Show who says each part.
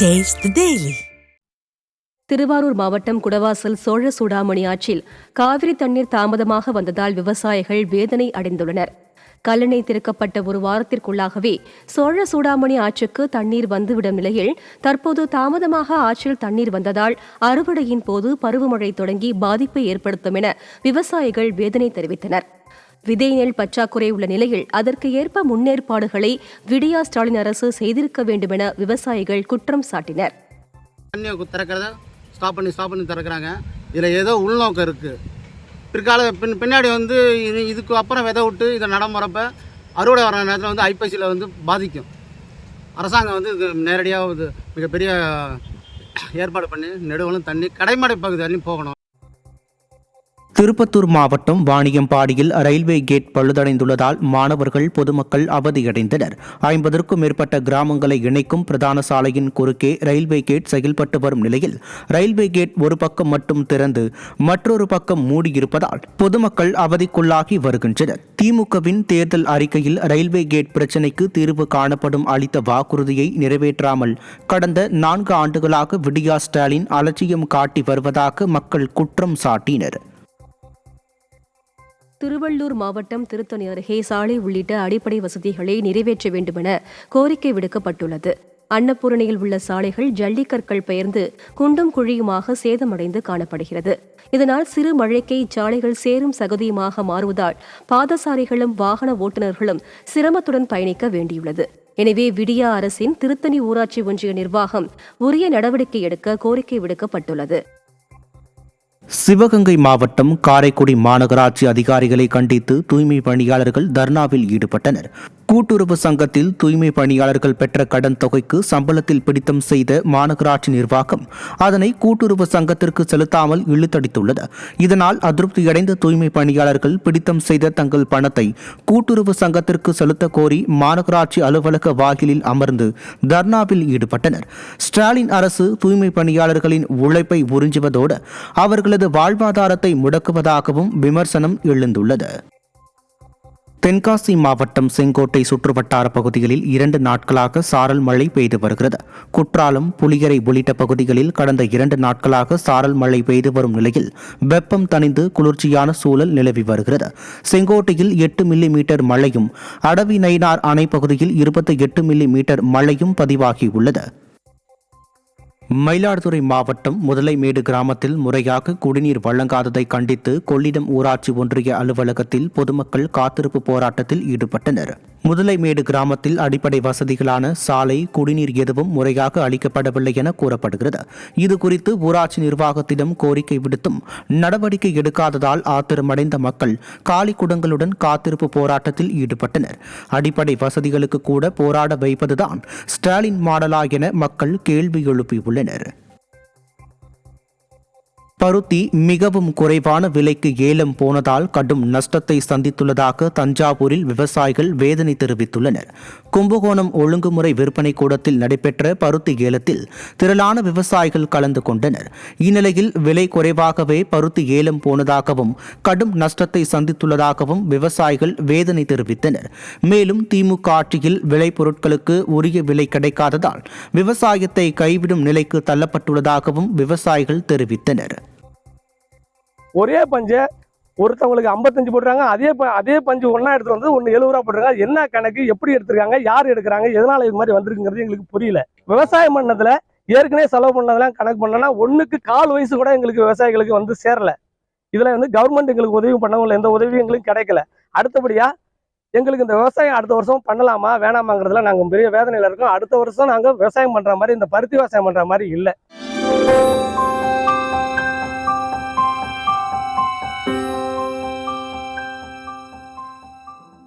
Speaker 1: Taste the Daily.
Speaker 2: Thiruvarur மாவட்டம் குடவாசல் சோழ சூடாமணி ஆற்றில் காவிரி தண்ணீர் தாமதமாக வந்ததால் விவசாயிகள் வேதனை அடைந்துள்ளனர். கல்லணை திறக்கப்பட்ட ஒரு வாரத்திற்குள்ளாகவே சோழ சூடாமணி ஆற்றுக்கு தண்ணீர் வந்துவிடும் நிலையில் தற்போது தாமதமாக ஆற்றில் தண்ணீர் வந்ததால் அறுவடையின் போது பருவமழை தொடங்கி பாதிப்பை ஏற்படுத்தும் என விவசாயிகள் வேதனை தெரிவித்தனர். விதை நெல் பற்றாக்குறை உள்ள நிலையில் அதற்கு ஏற்ப முன்னேற்பாடுகளை விடியா ஸ்டாலின் அரசு செய்திருக்க வேண்டும் என விவசாயிகள் குற்றம் சாட்டினர்.
Speaker 3: ஸ்டாப் பண்ணி திறக்கிறாங்க. இதில் ஏதோ உள்நோக்கம் இருக்குது. பிற்கால பின்னாடி இதுக்கு அப்புறம் விதை விட்டு இதை நடமுறப்ப அறுவடை வர நேரத்தில் ஐப்பசியில் பாதிக்கும். அரசாங்கம் இது நேரடியாக மிகப்பெரிய ஏற்பாடு பண்ணி நெடுவலும் தண்ணி கடைமடை பகுதி தண்ணி போகணும்.
Speaker 4: திருப்பத்தூர் மாவட்டம் வாணியம்பாடியில் ரயில்வே கேட் பழுதடைந்துள்ளதால் மாணவர்கள் பொதுமக்கள் அவதியடைந்தனர். 50க்கும் மேற்பட்ட கிராமங்களை இணைக்கும் பிரதான சாலையின் குறுக்கே ரயில்வே கேட் செயல்பட்டு வரும் நிலையில் ரயில்வே கேட் ஒரு பக்கம் மட்டும் திறந்து மற்றொரு பக்கம் மூடியிருப்பதால் பொதுமக்கள் அவதிக்குள்ளாகி வருகின்றனர். திமுகவின் தேர்தல் அறிக்கையில் ரயில்வே கேட் பிரச்சினைக்கு தீர்வு காணப்படும் அளித்த வாக்குறுதியை நிறைவேற்றாமல் கடந்த 4 ஆண்டுகளாக விடியா ஸ்டாலின் அலட்சியம் காட்டி வருவதாக மக்கள் குற்றம் சாட்டினர்.
Speaker 2: திருவள்ளூர் மாவட்டம் திருத்தணி அருகே சாலை உள்ளிட்ட அடிப்படை வசதிகளை நிறைவேற்ற வேண்டுமென கோரிக்கை விடுக்கப்பட்டுள்ளது. அன்னபூரணியில் உள்ள சாலைகள் ஜல்லிக்கற்கள் பெயர்ந்து குண்டும் குழியுமாக சேதமடைந்து காணப்படுகிறது. இதனால் சிறு மழைக்கே இச்சாலைகள் சேரும் சகதியுமாக மாறுவதால் பாதசாரிகளும் வாகன ஓட்டுநர்களும் சிரமத்துடன் பயணிக்க வேண்டியுள்ளது. எனவே விடியா அரசின் திருத்தணி ஊராட்சி ஒன்றிய நிர்வாகம் உரிய நடவடிக்கை எடுக்க கோரிக்கை விடுக்கப்பட்டுள்ளது.
Speaker 4: சிவகங்கை மாவட்டம் காரைக்குடி மாநகராட்சி அதிகாரிகளை கண்டித்து தூய்மை பணியாளர்கள் தர்ணாவில் ஈடுபட்டனர். கூட்டுறவு சங்கத்தில் தூய்மை பணியாளர்கள் பெற்ற கடன் தொகைக்கு சம்பளத்தில் பிடித்தம் செய்த மாநகராட்சி நிர்வாகம் அதனை கூட்டுறவு சங்கத்திற்கு செலுத்தாமல் இழுத்தடித்துள்ளது. இதனால் அதிருப்தியடைந்த தூய்மை பணியாளர்கள் பிடித்தம் செய்த தங்கள் பணத்தை கூட்டுறவு சங்கத்திற்கு செலுத்த கோரி மாநகராட்சி அலுவலக வாயிலில் அமர்ந்து தர்ணாவில் ஈடுபட்டனர். ஸ்டாலின் அரசு தூய்மை பணியாளர்களின் உழைப்பை உறிஞ்சுவதோடு அவர்களது வாழ்வாதாரத்தை முடக்குவதாகவும் விமர்சனம் எழுந்துள்ளது. தென்காசி மாவட்டம் செங்கோட்டை சுற்றுவட்டார பகுதிகளில் 2 நாட்களாக சாரல் மழை பெய்து வருகிறது. குற்றாலம், புலிகரை உள்ளிட்ட பகுதிகளில் கடந்த 2 நாட்களாக சாரல் மழை பெய்து வரும் நிலையில் வெப்பம் தணிந்து குளிர்ச்சியான சூழல் நிலவி வருகிறது. செங்கோட்டையில் 8 மில்லிமீட்டர் மழையும், அடவி நயினார் அணை பகுதியில் 28 மில்லிமீட்டர் மழையும் பதிவாகியுள்ளது. மயிலாடுதுறை மாவட்டம் முதலைமேடு கிராமத்தில் முறையாக குடிநீர் வழங்காததை கண்டித்து கொள்ளிடம் ஊராட்சி ஒன்றிய அலுவலகத்தில் பொதுமக்கள் காத்திருப்பு போராட்டத்தில் ஈடுபட்டனர். முதலைமேடு கிராமத்தில் அடிப்படை வசதிகளான சாலை, குடிநீர் எதுவும் முறையாக அளிக்கப்படவில்லை என கூறப்படுகிறது. இதுகுறித்து ஊராட்சி நிர்வாகத்திடம் கோரிக்கை விடுத்தும் நடவடிக்கை எடுக்காததால் ஆத்திரமடைந்த மக்கள் காலி குடங்களுடன் காத்திருப்பு போராட்டத்தில் ஈடுபட்டனர். அடிப்படை வசதிகளுக்கு கூட போராட வைப்பதுதான் ஸ்டாலின் மாடலா என மக்கள் கேள்வி எழுப்பியுள்ளனர். பருத்தி மிகவும் குறைவான விலைக்கு ஏலம் போனதால் கடும் நஷ்டத்தை சந்தித்துள்ளதாக தஞ்சாவூரில் விவசாயிகள் வேதனை தெரிவித்துள்ளனர். கும்பகோணம் ஒழுங்குமுறை விற்பனை கூடத்தில் நடைபெற்ற பருத்தி ஏலத்தில் திரளான விவசாயிகள் கலந்து கொண்டனர். இந்நிலையில் விலை குறைவாகவே பருத்தி ஏலம் போனதாகவும் கடும் நஷ்டத்தை சந்தித்துள்ளதாகவும் விவசாயிகள் வேதனை தெரிவித்தனர். மேலும் திமுக ஆட்சியில் விளைபொருட்களுக்கு உரிய விலை கிடைக்காததால் விவசாயத்தை கைவிடும் நிலைக்கு தள்ளப்பட்டுள்ளதாகவும் விவசாயிகள் தெரிவித்தனர்.
Speaker 5: ஒரே பஞ்சை ஒருத்தவங்களுக்கு 55 போடுறாங்க, அதே பஞ்சு ஒன்றா எடுத்து வந்து ஒன்று 70 ரூபா போடுறாங்க. என்ன கணக்கு, எப்படி எடுத்துருக்காங்க, யார் எடுக்கிறாங்க, எதனால இது மாதிரி வந்திருக்குங்கிறது எங்களுக்கு புரியல. விவசாயம் பண்ணதுல ஏற்கனவே செலவு பண்ணதெல்லாம் கணக்கு பண்ணனா 1க்கு 1/4 வயசு கூட எங்களுக்கு விவசாயிகளுக்கு சேரல. இதுல கவர்மெண்ட் எங்களுக்கு உதவி பண்ணவங்கள எந்த உதவியும் எங்களுக்கு கிடைக்கல. அடுத்தபடியா எங்களுக்கு இந்த விவசாயம் அடுத்த வருஷம் பண்ணலாமா வேணாமாங்கிறதுல நாங்கள் பெரிய வேதனையில இருக்கோம். அடுத்த வருஷம் நாங்கள் விவசாயம் பண்ற மாதிரி இந்த பருத்தி விவசாயம் பண்ற மாதிரி இல்லை.